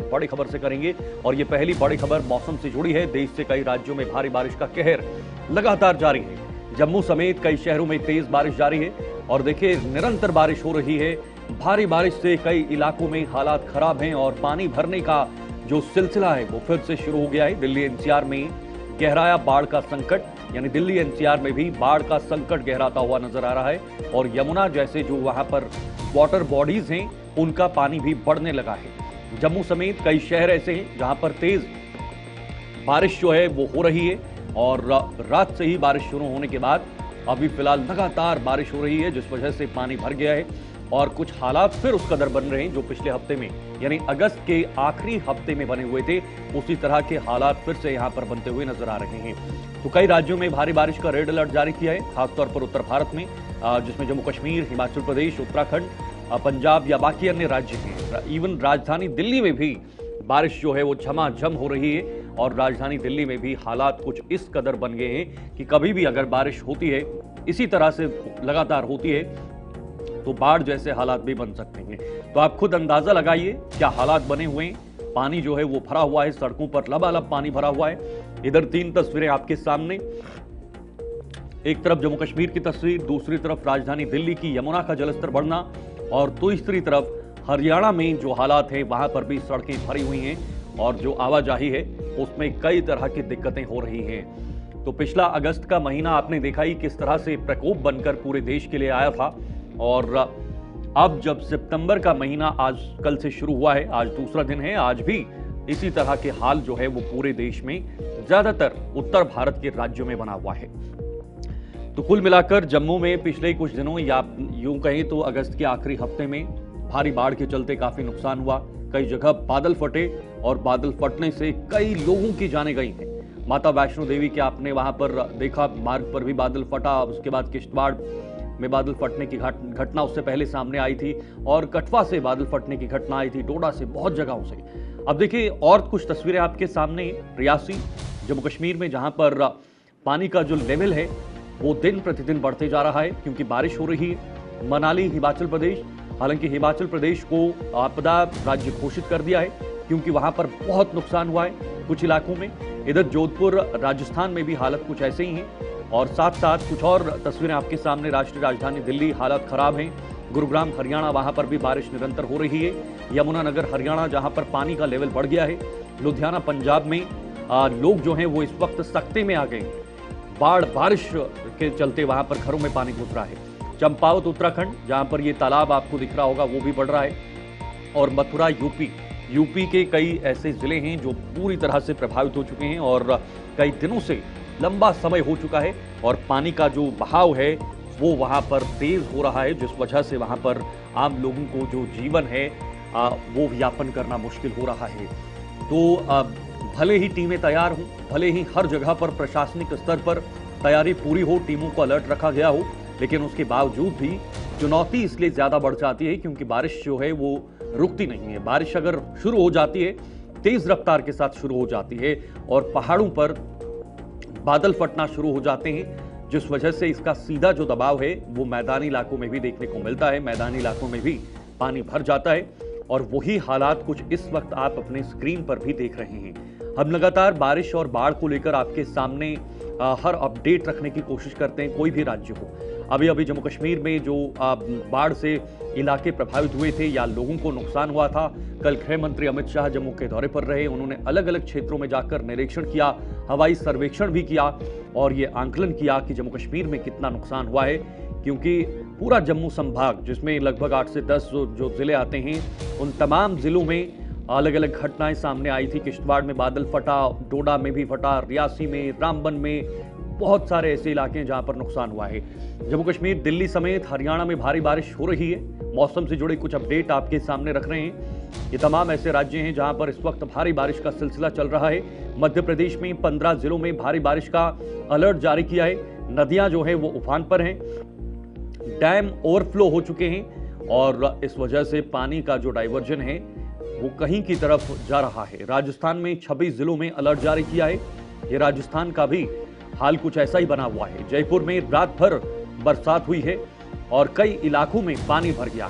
बड़ी खबर से करेंगे और ये पहली बड़ी खबर मौसम से जुड़ी है। देश से कई राज्यों में भारी बारिश का कहर लगातार जारी है। जम्मू समेत कई शहरों में तेज बारिश जारी है और देखिए निरंतर बारिश हो रही है। भारी बारिश से कई इलाकों में हालात खराब हैं और पानी भरने का जो सिलसिला है वो फिर से शुरू हो गया है। दिल्ली एनसीआर में गहराया बाढ़ का संकट, यानी दिल्ली एनसीआर में भी बाढ़ का संकट गहराता हुआ नजर आ रहा है और यमुना जैसे जो वहां पर वाटर बॉडीज हैं उनका पानी भी बढ़ने लगा है। जम्मू समेत कई शहर ऐसे हैं जहां पर तेज बारिश जो है वो हो रही है और रात से ही बारिश शुरू होने के बाद अभी फिलहाल लगातार बारिश हो रही है, जिस वजह से पानी भर गया है और कुछ हालात फिर उस कदर बन रहे हैं जो पिछले हफ्ते में यानी अगस्त के आखिरी हफ्ते में बने हुए थे, उसी तरह के हालात फिर से यहां पर बनते हुए नजर आ रहे हैं। तो कई राज्यों में भारी बारिश का रेड अलर्ट जारी किया है, खासतौर पर उत्तर भारत में, जिसमें जम्मू कश्मीर, हिमाचल प्रदेश, उत्तराखंड, पंजाब या बाकी अन्य राज्य हैं। इवन राजधानी दिल्ली में भी बारिश जो है वो झमाझम हो रही है और राजधानी दिल्ली में भी हालात कुछ इस कदर बन गए हैं कि कभी भी अगर बारिश होती है, इसी तरह से लगातार होती है, तो बाढ़ जैसे हालात भी बन सकते हैं। तो आप खुद अंदाजा लगाइए क्या हालात बने हुए हैं। पानी जो है वो भरा हुआ है, सड़कों पर लबालब पानी भरा हुआ है। इधर तीन तस्वीरें आपके सामने, एक तरफ जम्मू कश्मीर की तस्वीर, दूसरी तरफ राजधानी दिल्ली की यमुना का जलस्तर बढ़ना और तीसरी तरफ हरियाणा में जो हालात हैं वहां पर भी सड़कें भरी हुई हैं और जो आवाजाही है उसमें कई तरह की दिक्कतें हो रही हैं। तो पिछला अगस्त का महीना आपने देखा ही किस तरह से प्रकोप बनकर पूरे देश के लिए आया था और अब जब सितंबर का महीना आज कल से शुरू हुआ है, आज दूसरा दिन है, आज भी इसी तरह के हाल जो है वो पूरे देश में ज्यादातर उत्तर भारत के राज्यों में बना हुआ है। तो कुल मिलाकर जम्मू में पिछले कुछ दिनों या यूं कहें तो अगस्त के आखिरी हफ्ते में भारी बाढ़ के चलते काफी नुकसान हुआ। कई जगह बादल फटे और बादल फटने से कई लोगों की जानें गई हैं। माता वैष्णो देवी के आपने वहां पर देखा, मार्ग पर भी बादल फटा, उसके बाद किश्तवाड़ में बादल फटने की घटना उससे पहले सामने आई थी और कठवा से बादल फटने की घटना आई थी, डोडा से, बहुत जगहों से। अब देखिए और कुछ तस्वीरें आपके सामने, रियासी जम्मू कश्मीर में, जहां पर पानी का जो लेवल है वो दिन प्रतिदिन बढ़ते जा रहा है क्योंकि बारिश हो रही है। मनाली हिमाचल प्रदेश, हालांकि हिमाचल प्रदेश को आपदा राज्य घोषित कर दिया है क्योंकि वहां पर बहुत नुकसान हुआ है कुछ इलाकों में। इधर जोधपुर राजस्थान में भी हालत कुछ ऐसे ही है और साथ साथ कुछ और तस्वीरें आपके सामने, राष्ट्रीय राजधानी दिल्ली हालत खराब है। गुरुग्राम हरियाणा, वहां पर भी बारिश निरंतर हो रही है। यमुनानगर हरियाणा, जहां पर पानी का लेवल बढ़ गया है। लुधियाना पंजाब में लोग जो हैं वो इस वक्त सख्ते में आ गए हैं, बारिश के चलते वहां पर घरों में पानी घुस रहा है। चंपावत उत्तराखंड, जहां पर ये तालाब आपको दिख रहा होगा वो भी बढ़ रहा है। और मथुरा यूपी के कई ऐसे जिले हैं जो पूरी तरह से प्रभावित हो चुके हैं और कई दिनों से, लंबा समय हो चुका है और पानी का जो बहाव है वो वहां पर तेज हो रहा है, जिस वजह से वहां पर आम लोगों को जो जीवन है वो यापन करना मुश्किल हो रहा है। तो भले ही टीमें तैयार हों, भले ही हर जगह पर प्रशासनिक स्तर पर तैयारी पूरी हो, टीमों को अलर्ट रखा गया हो, लेकिन उसके बावजूद भी चुनौती इसलिए ज्यादा बढ़ जाती है क्योंकि बारिश जो है वो रुकती नहीं है। बारिश अगर शुरू हो जाती है, तेज रफ्तार के साथ शुरू हो जाती है और पहाड़ों पर बादल फटना शुरू हो जाते हैं, जिस वजह से इसका सीधा जो दबाव है वो मैदानी इलाकों में भी देखने को मिलता है। मैदानी इलाकों में भी पानी भर जाता है और वही हालात कुछ इस वक्त आप अपने स्क्रीन पर भी देख रहे हैं। हम लगातार बारिश और बाढ़ को लेकर आपके सामने हर अपडेट रखने की कोशिश करते हैं, कोई भी राज्य हो। अभी जम्मू कश्मीर में जो बाढ़ से इलाके प्रभावित हुए थे या लोगों को नुकसान हुआ था, कल गृह मंत्री अमित शाह जम्मू के दौरे पर रहे। उन्होंने अलग अलग क्षेत्रों में जाकर निरीक्षण किया, हवाई सर्वेक्षण भी किया और ये आंकलन किया कि जम्मू कश्मीर में कितना नुकसान हुआ है, क्योंकि पूरा जम्मू संभाग, जिसमें लगभग 8 से 10 जो जिले आते हैं, उन तमाम जिलों में अलग अलग घटनाएं सामने आई थी। किश्तवाड़ में बादल फटा, डोडा में भी फटा, रियासी में, रामबन में, बहुत सारे ऐसे इलाके हैं जहां पर नुकसान हुआ है। जम्मू कश्मीर, दिल्ली समेत हरियाणा में भारी बारिश हो रही है। मौसम से जुड़े कुछ अपडेट आपके सामने रख रहे हैं। ये तमाम ऐसे राज्य हैं जहां पर इस वक्त भारी बारिश का सिलसिला चल रहा है। मध्य प्रदेश में 15 जिलों में भारी बारिश का अलर्ट जारी किया है। नदियां जो है वो उफान पर हैं, डैम ओवरफ्लो हो चुके हैं और इस वजह से पानी का जो डाइवर्जन है वो कहीं की तरफ जा रहा है। राजस्थान में 26 जिलों में अलर्ट जारी किया है। ये राजस्थान का भी हाल कुछ ऐसा ही बना हुआ है। जयपुर में रात भर बरसात हुई है और कई इलाकों में पानी भर गया।